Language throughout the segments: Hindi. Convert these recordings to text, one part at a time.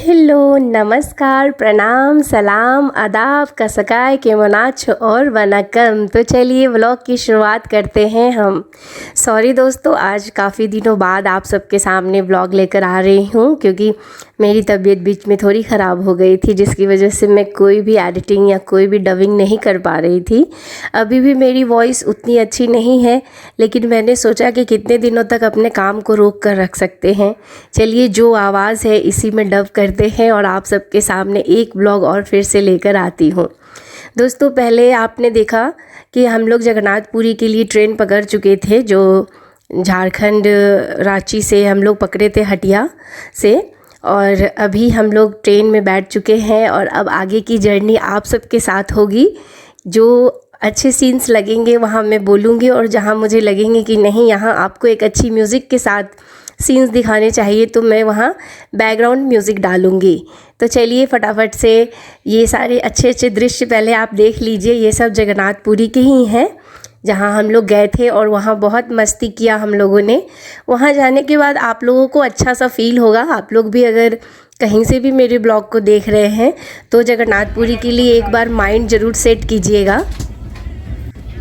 हेलो, नमस्कार, प्रणाम, सलाम, आदाब, कसकाय, केमनाच और वनकम। तो चलिए व्लॉग की शुरुआत करते हैं हम। सॉरी दोस्तों, आज काफ़ी दिनों बाद आप सबके सामने व्लॉग लेकर आ रही हूँ क्योंकि मेरी तबीयत बीच में थोड़ी ख़राब हो गई थी, जिसकी वजह से मैं कोई भी एडिटिंग या कोई भी डबिंग नहीं कर पा रही थी। अभी भी मेरी वॉइस उतनी अच्छी नहीं है, लेकिन मैंने सोचा कि कितने दिनों तक अपने काम को रोक कर रख सकते हैं। चलिए जो आवाज़ है इसी में डब करते हैं और आप सबके सामने एक व्लॉग और फिर से लेकर आती हूँ। दोस्तों, पहले आपने देखा कि हम लोग जगन्नाथपुरी के लिए ट्रेन पकड़ चुके थे, जो झारखंड रांची से हम लोग पकड़े थे, हटिया से। और अभी हम लोग ट्रेन में बैठ चुके हैं और अब आगे की जर्नी आप सबके साथ होगी। जो अच्छे सीन्स लगेंगे वहाँ मैं बोलूँगी, और जहाँ मुझे लगेंगे कि नहीं, यहाँ आपको एक अच्छी म्यूज़िक के साथ सीन्स दिखाने चाहिए, तो मैं वहाँ बैकग्राउंड म्यूज़िक डालूँगी। तो चलिए फटाफट से ये सारे अच्छे अच्छे दृश्य पहले आप देख लीजिए। ये सब जगन्नाथपुरी के ही हैं जहाँ हम लोग गए थे और वहाँ बहुत मस्ती किया हम लोगों ने। वहाँ जाने के बाद आप लोगों को अच्छा सा फील होगा। आप लोग भी अगर कहीं से भी मेरे ब्लॉग को देख रहे हैं तो जगन्नाथपुरी के लिए एक बार माइंड ज़रूर सेट कीजिएगा।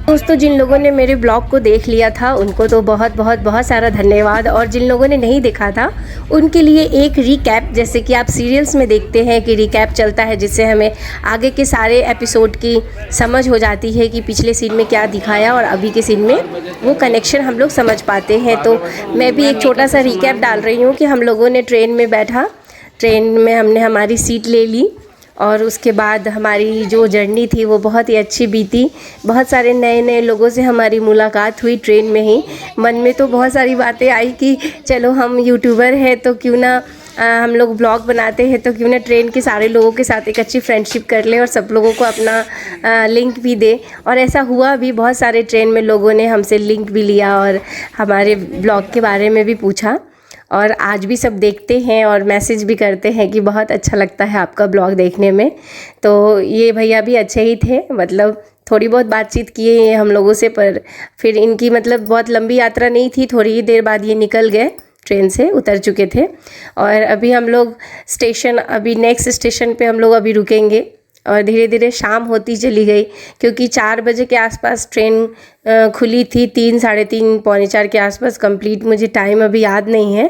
दोस्तों, जिन लोगों ने मेरे ब्लॉग को देख लिया था उनको तो बहुत बहुत बहुत सारा धन्यवाद, और जिन लोगों ने नहीं देखा था उनके लिए एक रिकैप, जैसे कि आप सीरियल्स में देखते हैं कि रिकैप चलता है, जिससे हमें आगे के सारे एपिसोड की समझ हो जाती है कि पिछले सीन में क्या दिखाया और अभी के सीन में वो कनेक्शन हम लोग समझ पाते हैं। तो मैं भी एक छोटा सा रिकैप डाल रही हूँ कि हम लोगों ने ट्रेन में बैठा, ट्रेन में हमने हमारी सीट ले ली और उसके बाद हमारी जो जर्नी थी वो बहुत ही अच्छी बीती। बहुत सारे नए नए लोगों से हमारी मुलाकात हुई ट्रेन में ही। मन में तो बहुत सारी बातें आई कि चलो हम यूट्यूबर हैं तो क्यों ना हम लोग ब्लॉग बनाते हैं, तो क्यों ना ट्रेन के सारे लोगों के साथ एक अच्छी फ्रेंडशिप कर लें और सब लोगों को अपना लिंक भी दे। और ऐसा हुआ भी, बहुत सारे ट्रेन में लोगों ने हमसे लिंक भी लिया और हमारे ब्लॉग के बारे में भी पूछा, और आज भी सब देखते हैं और मैसेज भी करते हैं कि बहुत अच्छा लगता है आपका ब्लॉग देखने में। तो ये भैया भी अच्छे ही थे, मतलब थोड़ी बहुत बातचीत किए हम लोगों से, पर फिर इनकी मतलब बहुत लंबी यात्रा नहीं थी, थोड़ी ही देर बाद ये निकल गए, ट्रेन से उतर चुके थे। और अभी हम लोग स्टेशन, अभी नेक्स्ट स्टेशन पे हम लोग अभी रुकेंगे और धीरे धीरे शाम होती चली गई, क्योंकि 4 बजे के आसपास ट्रेन खुली थी, 3, साढ़े 3, पौने 4 के आसपास कंप्लीट, मुझे टाइम अभी याद नहीं है।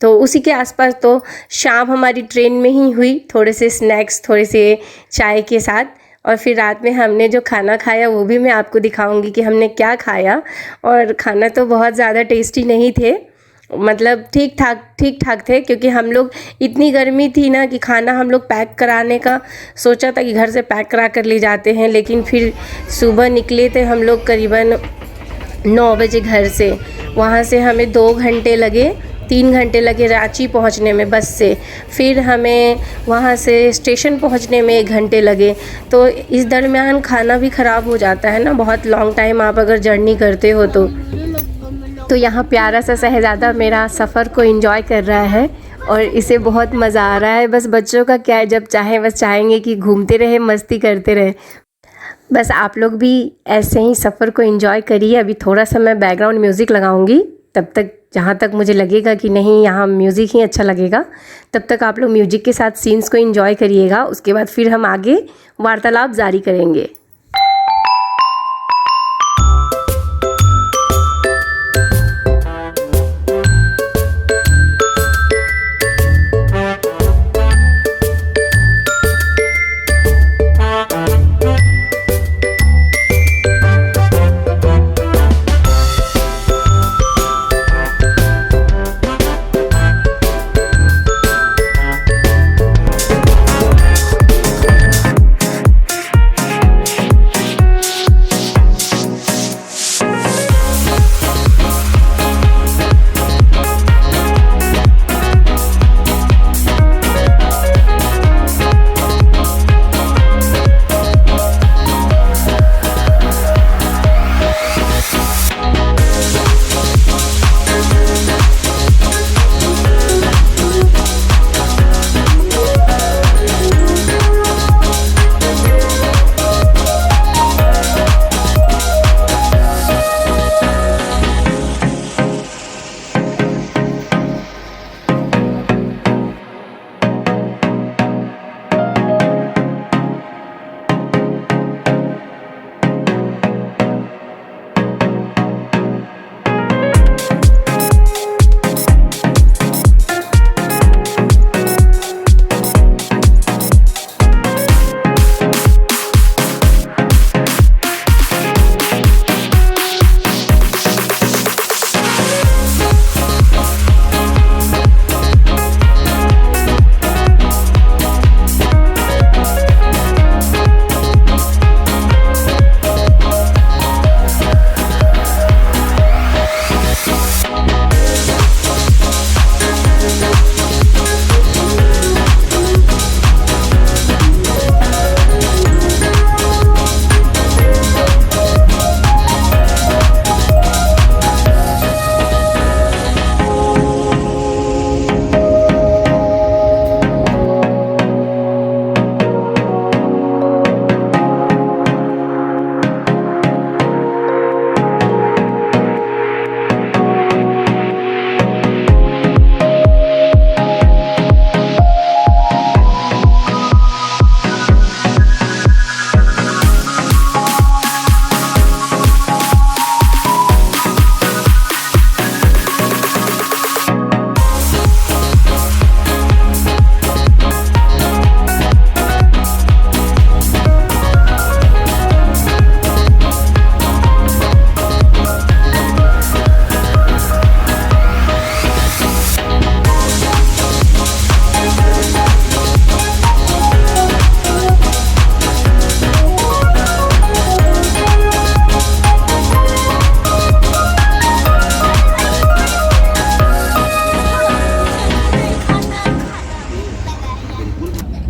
तो उसी के आसपास तो शाम हमारी ट्रेन में ही हुई, थोड़े से स्नैक्स, थोड़े से चाय के साथ। और फिर रात में हमने जो खाना खाया वो भी मैं आपको दिखाऊंगी कि हमने क्या खाया। और खाना तो बहुत ज़्यादा टेस्टी नहीं थे, मतलब ठीक ठाक थे, क्योंकि हम लोग, इतनी गर्मी थी ना कि खाना हम लोग पैक कराने का सोचा था कि घर से पैक करा कर ले जाते हैं, लेकिन फिर सुबह निकले थे हम लोग करीबन 9 बजे घर से। वहाँ से हमें 2 घंटे लगे, 3 घंटे लगे रांची पहुँचने में बस से, फिर हमें वहाँ से स्टेशन पहुँचने में 1 घंटे लगे। तो इस दरमियान खाना भी ख़राब हो जाता है ना, बहुत लॉन्ग टाइम आप अगर जर्नी करते हो तो यहाँ प्यारा सा शहज़ादा मेरा सफ़र को एंजॉय कर रहा है और इसे बहुत मज़ा आ रहा है। बस बच्चों का क्या है, जब चाहें बस चाहेंगे कि घूमते रहे, मस्ती करते रहे। बस आप लोग भी ऐसे ही सफ़र को एंजॉय करिए। अभी थोड़ा सा मैं बैकग्राउंड म्यूज़िक लगाऊंगी, तब तक जहाँ तक मुझे लगेगा कि नहीं यहाँ म्यूज़िक ही अच्छा लगेगा, तब तक आप लोग म्यूज़िक के साथ सीन्स को एंजॉय करिएगा। उसके बाद फिर हम आगे वार्तालाप जारी करेंगे।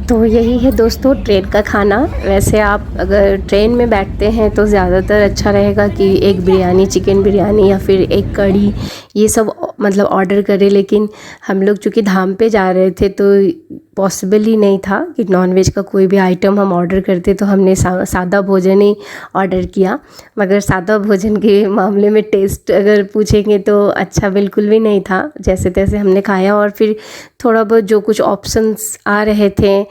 तो यही है दोस्तों ट्रेन का खाना। वैसे आप अगर ट्रेन में बैठते हैं तो ज़्यादातर अच्छा रहेगा कि एक बिरयानी, चिकन बिरयानी या फिर एक कढ़ी, ये सब मतलब ऑर्डर करें। लेकिन हम लोग चूँकि धाम पे जा रहे थे तो पॉसिबल ही नहीं था कि नॉनवेज का कोई भी आइटम हम ऑर्डर करते, तो हमने सादा भोजन ही ऑर्डर किया। मगर सादा भोजन के मामले में टेस्ट अगर पूछेंगे तो अच्छा बिल्कुल भी नहीं था। जैसे तैसे हमने खाया और फिर थोड़ा बहुत जो कुछ ऑप्शंस आ रहे थे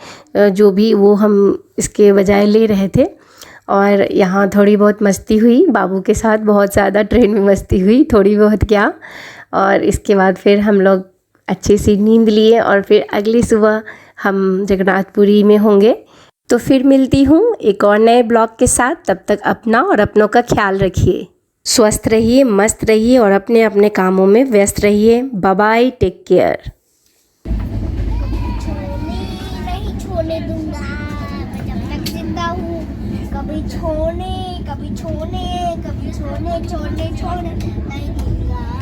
जो भी, वो हम इसके बजाय ले रहे थे। और यहाँ थोड़ी बहुत मस्ती हुई बाबू के साथ, बहुत ज़्यादा ट्रेन में मस्ती हुई, थोड़ी बहुत क्या। और इसके बाद फिर हम लोग अच्छी सी नींद लिए और फिर अगली सुबह हम जगन्नाथपुरी में होंगे। तो फिर मिलती हूँ एक और नए ब्लॉग के साथ। तब तक अपना और अपनों का ख्याल रखिए, स्वस्थ रहिए, मस्त रहिए और अपने अपने कामों में व्यस्त रहिए। Bye bye, take care. नहीं छोड़ने दूंगा मैं जब तक जिंदा हूँ। कभी छोड़ने नहीं दूंगा।